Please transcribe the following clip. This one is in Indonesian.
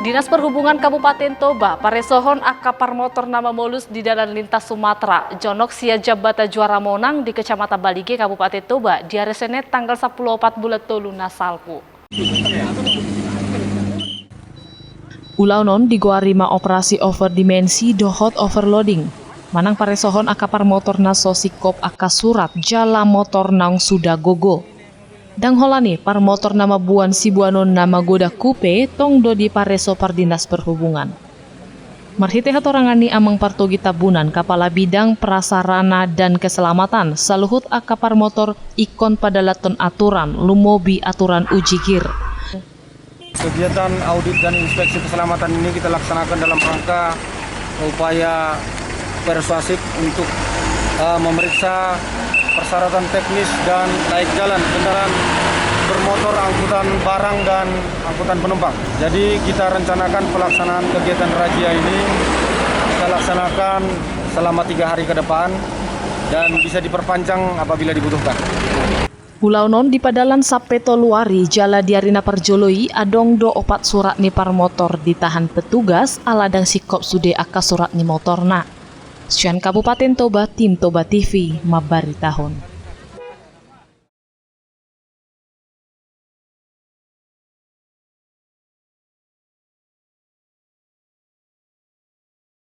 Dinas Perhubungan Kabupaten Toba, paresohon akapar motor nama molus di Jalan Lintas Sumatera, Jonok sia jabata juara monang di Kecamatan Balige, Kabupaten Toba, di hari Senin tanggal 14 bulan tolu nasalku. Ulau non digoarima operasi overdimensi dohot overloading. Manang paresohon akapar motor na sosikop akasurat jala motor nang sudah gogo. Dang holani par motor nama buan sibuanon nama goda kupe tong do di pareso par Dinas Perhubungan. Marhite hatorangani amang partogi tabunan Kepala Bidang Prasarana dan Keselamatan saluhut akapar motor ikon pada laton aturan lumobi aturan uji gir. Kegiatan audit dan inspeksi keselamatan ini kita laksanakan dalam rangka upaya persuasif untuk memeriksa persyaratan teknis dan layak jalan kendaraan bermotor angkutan barang dan angkutan penumpang. Jadi kita rencanakan pelaksanaan kegiatan razia ini kita laksanakan selama 3 hari ke depan dan bisa diperpanjang apabila dibutuhkan. Pulau non di padalan Sapeto Luari Jala Diarina Parjoloi adong do opat surat ni par motor ditahan petugas aladang sikop sude aka surat ni motorna. Sian Kabupaten Toba, Tim Toba TV, Mabari tahun.